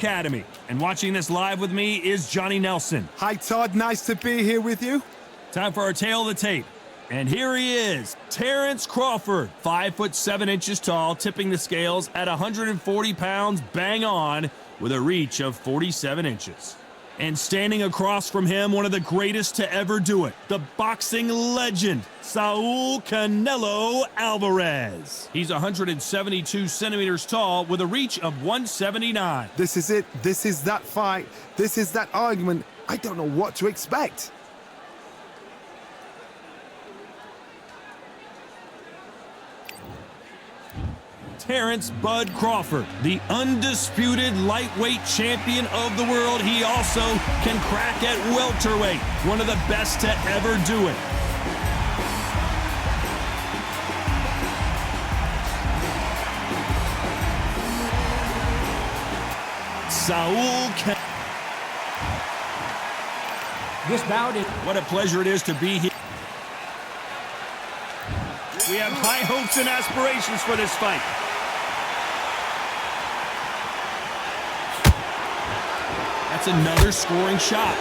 Academy. And watching this live with me is Johnny Nelson. Hi, Todd. Nice to be here with you. Time for our tale of the tape. And here he is, Terence Crawford, 5'7" tall, tipping the scales at 140 pounds, bang on, with a reach of 47 inches. And standing across from him, one of the greatest to ever do it, the boxing legend, Saul Canelo Alvarez. He's 172 centimeters tall with a reach of 179. This is it. This is that fight. This is that argument. I don't know what to expect. Terence "Bud" Crawford, the undisputed lightweight champion of the world. He also can crack at welterweight, one of the best to ever do it. Saul Canelo. This bout is... What a pleasure it is to be here. We have high hopes and aspirations for this fight. That's another scoring shot.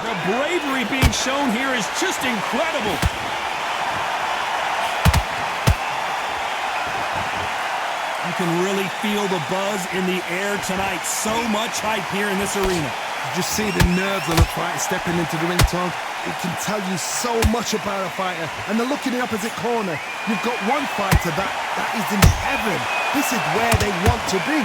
The bravery being shown here is just incredible. You can really feel the buzz in the air tonight. So much hype here in this arena. Just see the nerves of the fight stepping into the ring, Tom. It can tell you so much about a fighter. And the look in the opposite corner. You've got one fighter that is in heaven. This is where they want to be.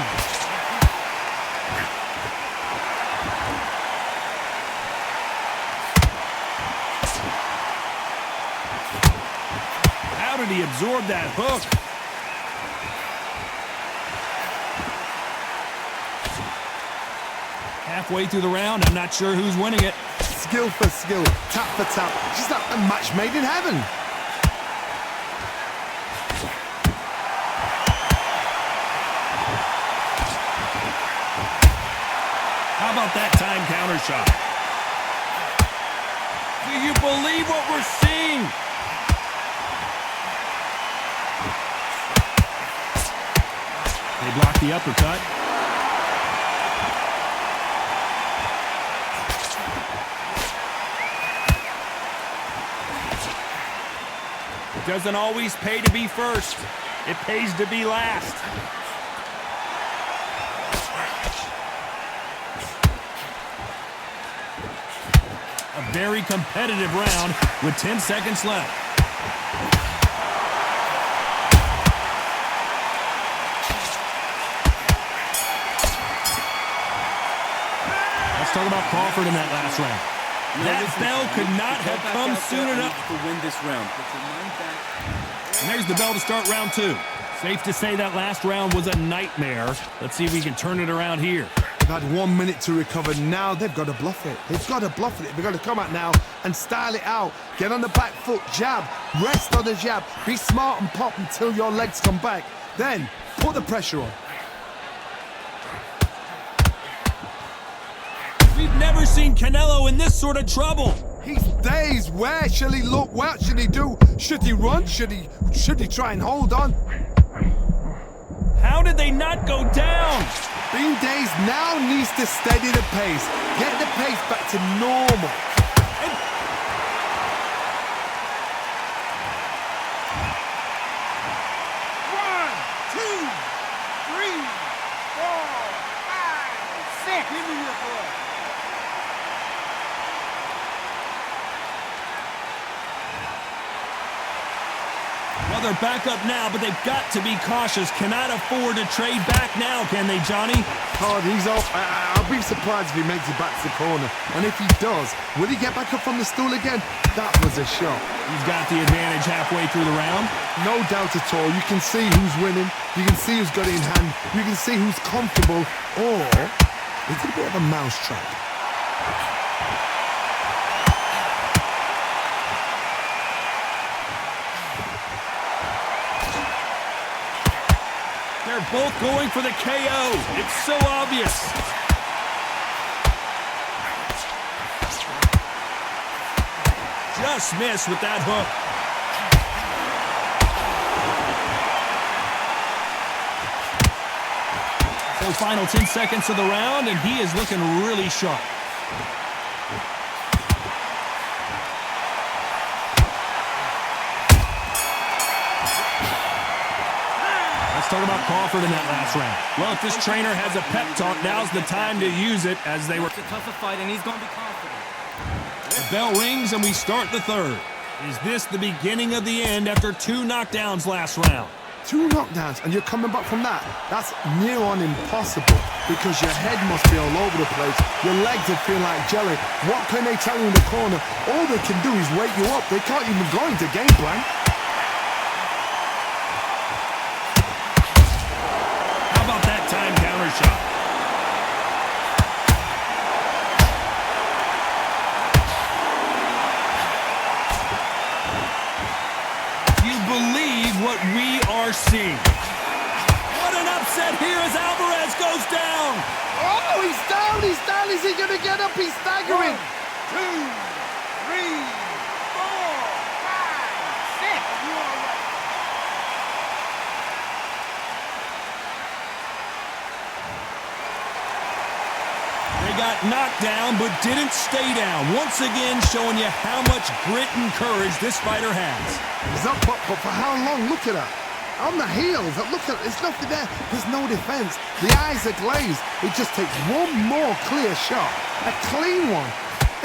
How did he absorb that hook? Halfway through the round, I'm not sure who's winning it. Skill for skill, tap for tap. Just like a match made in heaven. How about that time counter shot? Do you believe what we're seeing? They block the uppercut. It doesn't always pay to be first. It pays to be last. A very competitive round with 10 seconds left. Let's talk about Crawford in that last round. That bell could not have come soon enough to win this round. And there's the bell to start round two. Safe to say that last round was a nightmare. Let's see if we can turn it around here. They've had 1 minute to recover. Now they've got to bluff it. They've got to bluff it. They've got to come out now and style it out. Get on the back foot, jab, rest on the jab. Be smart and pop until your legs come back. Then put the pressure on. We've never seen Canelo in this sort of trouble. He's dazed. Where shall he look? What should he do? Should he run? Should he try and hold on? How did they not go down? Being dazed now needs to steady the pace. Get the pace back to normal. One, two, three, four, five, six. Give me your boy. Well, they're back up now, but they've got to be cautious. Cannot afford to trade back now, can they, Johnny? Hard, he's off. I'll be surprised if he makes it back to the corner. And if he does, will he get back up from the stool again? That was a shot. He's got the advantage halfway through the round. No doubt at all. You can see who's winning. You can see who's got it in hand. You can see who's comfortable. Or it's a bit of a mousetrap. They're both going for the KO. It's so obvious. just missed with that hook. So final 10 seconds of the round, and he is looking really sharp. Let's talk about Crawford in that last round. Well, if this trainer has a pep talk, now's the time to use it as they were. It's a tougher fight, and he's going to be confident. The bell rings, and we start the third. Is this the beginning of the end after 2 knockdowns last round? 2 knockdowns, and you're coming back from that. That's near on impossible because your head must be all over the place. Your legs would feel like jelly. What can they tell you in the corner? All they can do is wake you up. They can't even go into game plan. How about that time counter shot? You believe what we are seeing. What an upset here as Alvarez goes down. Oh, he's down, he's down. Is he going to get up? He's staggering. 1, 2, 3, 4, 5, 6. You all right? They got knocked down but didn't stay down. Once again showing you how much grit and courage this fighter has. He's up, but for how long? Look at that. On the heels, look at it. There's nothing there. There's no defense. The eyes are glazed. It just takes one more clear shot. A clean one.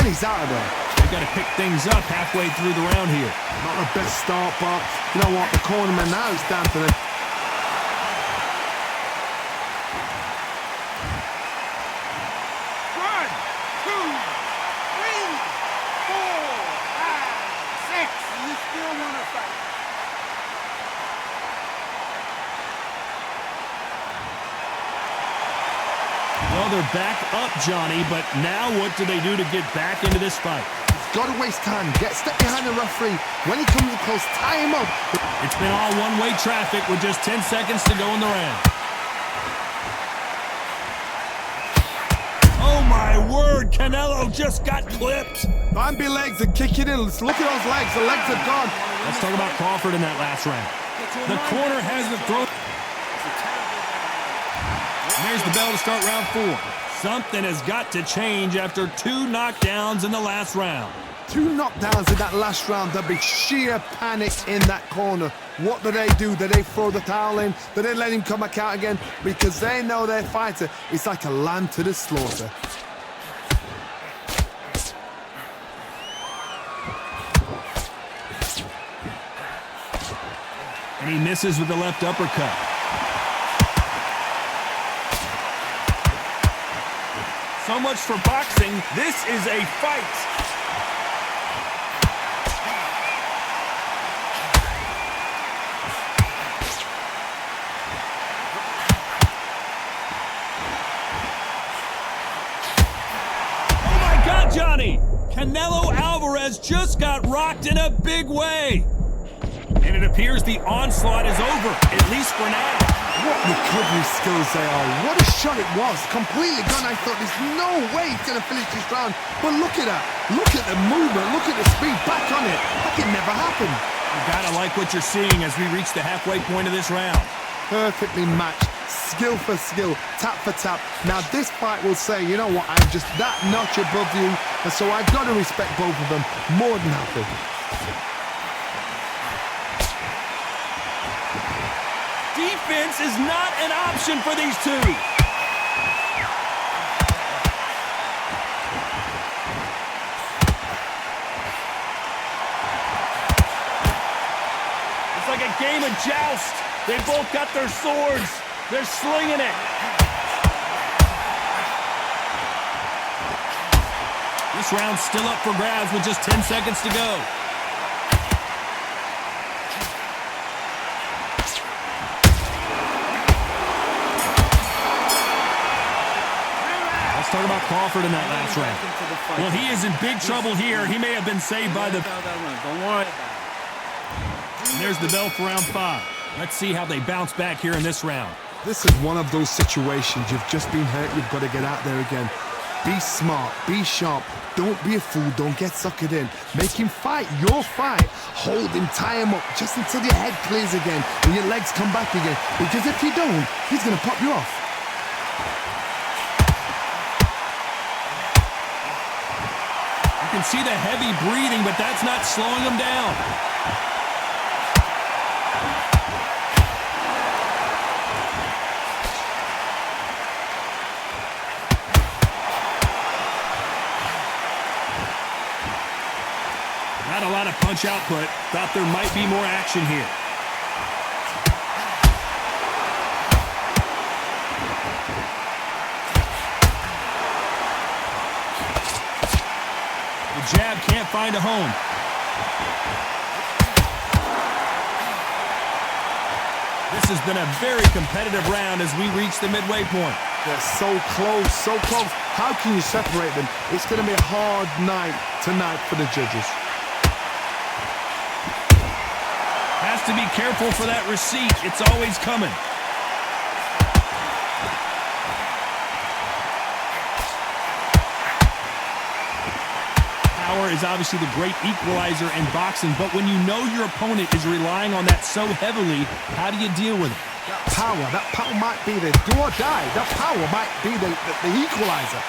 And he's out of there. They've got to pick things up halfway through the round here. Not the best start, but you know what? The cornerman now is down to them. Well, they're back up, Johnny, but now what do they do to get back into this fight? Got to waste time. Step behind the referee. When he comes close, tie him up. It's been all one-way traffic with just 10 seconds to go in the round. Oh, my word. Canelo just got clipped. Bambi legs are kicking in. Let's look at those legs. The legs are gone. Let's talk about Crawford in that last round. The corner has the throw. And there's the bell to start round 4. Something has got to change after 2 knockdowns in the last round. 2 knockdowns in that last round. There'll be sheer panic in that corner. What do? Do they throw the towel in? Do they let him come back out again? Because they know their fighter is like a lamb to the slaughter. And he misses with the left uppercut. So much for boxing. This is a fight. Oh my God, Johnny! Canelo Alvarez just got rocked in a big way. And it appears the onslaught is over, at least for now. What recovery skills they are. What a shot it was. Completely gone. I thought there's no way he's going to finish this round. But look at that. Look at the movement. Look at the speed. Back on it. That can never happen. You gotta like what you're seeing as we reach the halfway point of this round. Perfectly matched. Skill for skill. Tap for tap. Now this fight will say, you know what, I'm just that notch above you. And so I've got to respect both of them more than happy. Defense is not an option for these two. It's like a game of joust. They both got their swords. They're slinging it. This round's still up for grabs with just 10 seconds to go. Let's talk about Crawford in that last round. Well, he is in big trouble here. He may have been saved by the... Don't worry about it. And there's the bell for round 5. Let's see how they bounce back here in this round. This is one of those situations. You've just been hurt. You've got to get out there again. Be smart, be sharp. Don't be a fool, don't get suckered in. Make him fight your fight. Hold him, tie him up, just until your head clears again and your legs come back again. Because if you don't, he's gonna pop you off. You can see the heavy breathing, but that's not slowing him down. Not a lot of punch output. Thought there might be more action here. The jab can't find a home. This has been a very competitive round as we reach the midway point. They're so close, so close. How can you separate them? It's going to be a hard night tonight for the judges. Has to be careful for that receipt. It's always coming. Power is obviously the great equalizer in boxing, but when you know your opponent is relying on that so heavily, how do you deal with it? That power might be the do or die. That power might be the equalizer.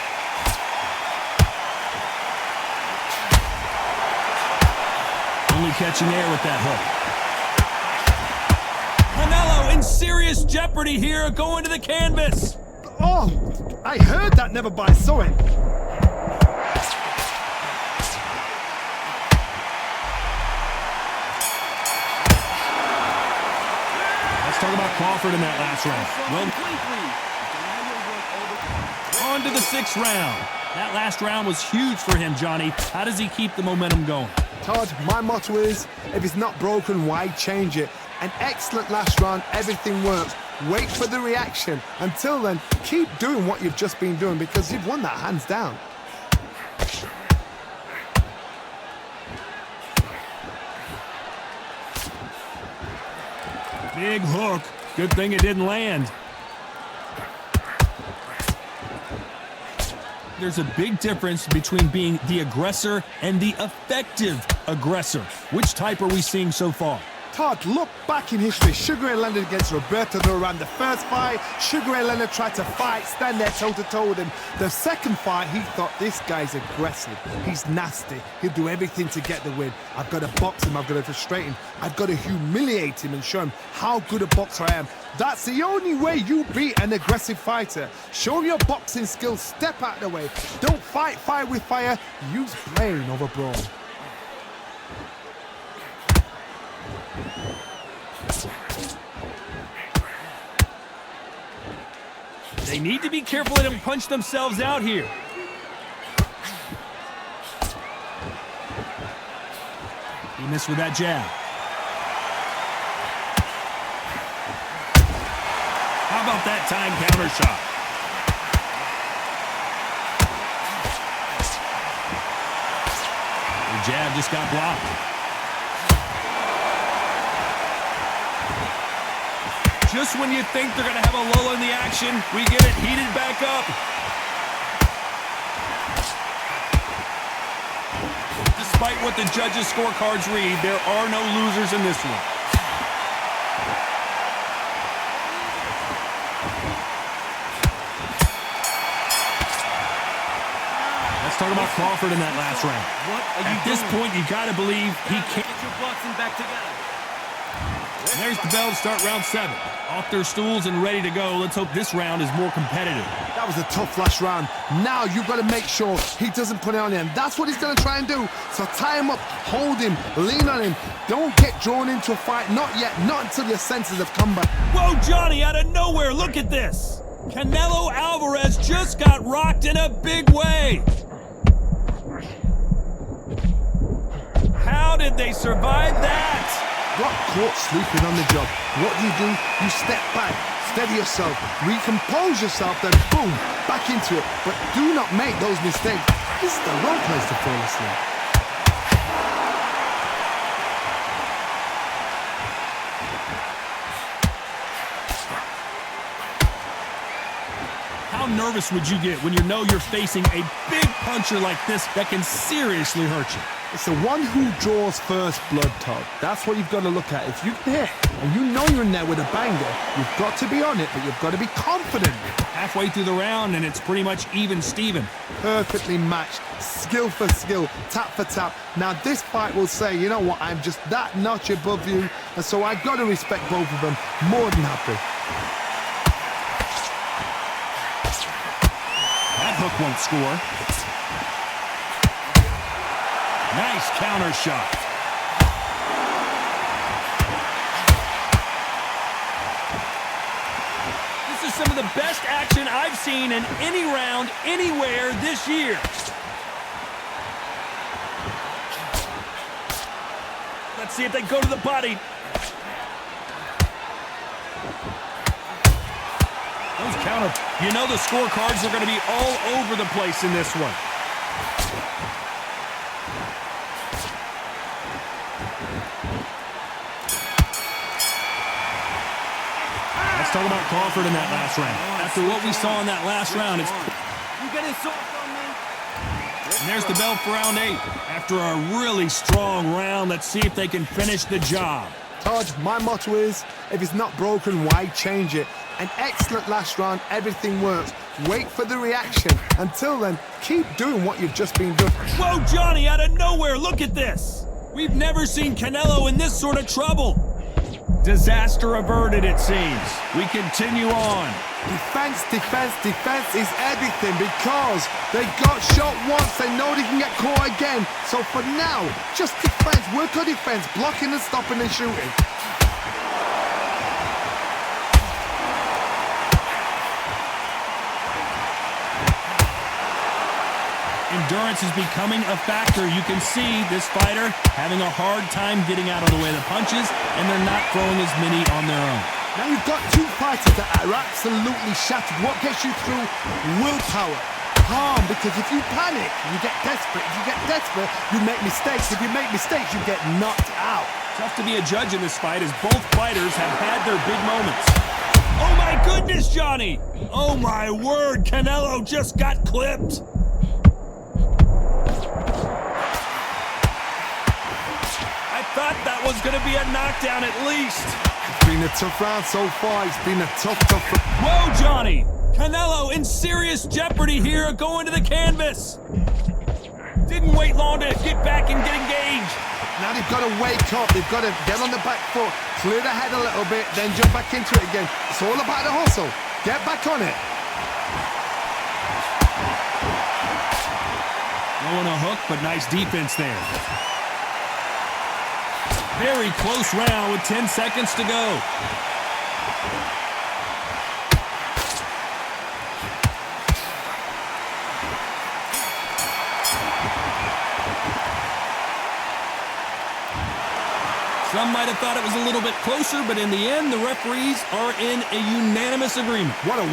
Only catching air with that hook. Canelo in serious jeopardy here, going to the canvas. Oh, I heard that never by saw it. Let's talk about Crawford in that last round. Well, on to the 6th round. That last round was huge for him, Johnny. How does he keep the momentum going? Todd, my motto is, if it's not broken, why change it? An excellent last round, everything works. Wait for the reaction. Until then, keep doing what you've just been doing because you've won that hands down. Big hook. Good thing it didn't land. There's a big difference between being the aggressor and the effective aggressor. Which type are we seeing so far? Todd, look back in history. Sugar Ray Leonard against Roberto Duran. The first fight, Sugar Ray Leonard tried to fight, stand there toe-to-toe with him. The second fight, he thought, this guy's aggressive. He's nasty. He'll do everything to get the win. I've got to box him. I've got to frustrate him. I've got to humiliate him and show him how good a boxer I am. That's the only way you beat an aggressive fighter. Show your boxing skills. Step out of the way. Don't fight fire with fire. Use brain over brawn. They need to be careful they don't punch themselves out here. He missed with that jab. How about that time counter shot? The jab just got blocked. Just when you think they're going to have a lull in the action, we get it heated back up. Despite what the judges' scorecards read, there are no losers in this one. Let's talk about Crawford in that last round. At this point, you got to believe he can't Get your boxing back together. And there's the bell to start round 7. Off their stools and ready to go. Let's hope this round is more competitive. That was a tough last round. Now you've got to make sure he doesn't put it on him. That's what he's going to try and do. So tie him up, hold him, lean on him. Don't get drawn into a fight. Not yet. Not until your senses have come back. Whoa, Johnny, out of nowhere. Look at this. Canelo Alvarez just got rocked in a big way. How did they survive that? Got caught sleeping on the job. What do? You step back, steady yourself, recompose yourself, then boom, back into it. But do not make those mistakes. This is the wrong place to fall asleep. How nervous would you get when you know you're facing a big puncher like this that can seriously hurt you? It's the one who draws first blood, Todd. That's what you've got to look at. If you can hit and you know you're in there with a banger, you've got to be on it, but you've got to be confident. Halfway through the round, and it's pretty much even Steven. Perfectly matched, skill for skill, tap for tap. Now this fight will say, you know what, I'm just that notch above you, and so I've got to respect both of them. More than happy. That hook won't score. Nice counter shot. This is some of the best action I've seen in any round, anywhere this year. Let's see if they go to the body. Those counter. You know the scorecards are going to be all over the place in this one. Let's talk about Crawford in that last round. After what we saw in that last round, it's... You getting soft on me? And there's the bell for round 8. After a really strong round, let's see if they can finish the job. Todd, my motto is, if it's not broken, why change it? An excellent last round, everything works. Wait for the reaction. Until then, keep doing what you've just been doing. Whoa, Johnny, out of nowhere, look at this. We've never seen Canelo in this sort of trouble. Disaster averted, it seems. We continue on. Defense, defense, defense is everything because they got shot once. They know they can get caught again. So for now, just defense, work on defense, blocking and stopping and shooting. Endurance is becoming a factor. You can see this fighter having a hard time getting out of the way of the punches, and they're not throwing as many on their own. Now you've got two fighters that are absolutely shattered. What gets you through? Willpower. Calm, because if you panic, you get desperate. If you get desperate, you make mistakes. If you make mistakes, you get knocked out. Tough to be a judge in this fight as both fighters have had their big moments. Oh my goodness, Johnny! Oh my word, Canelo just got clipped. I thought that was going to be a knockdown at least. It's been a tough round so far. It's been a tough round. Whoa, Johnny! Canelo in serious jeopardy here going to the canvas. Didn't wait long to get back and get engaged. Now they've got to wake up. They've got to get on the back foot, clear the head a little bit, then jump back into it again. It's all about the hustle. Get back on it. Throwing a hook, but nice defense there. Very close round with 10 seconds to go. Some might have thought it was a little bit closer, but in the end, the referees are in a unanimous agreement. What a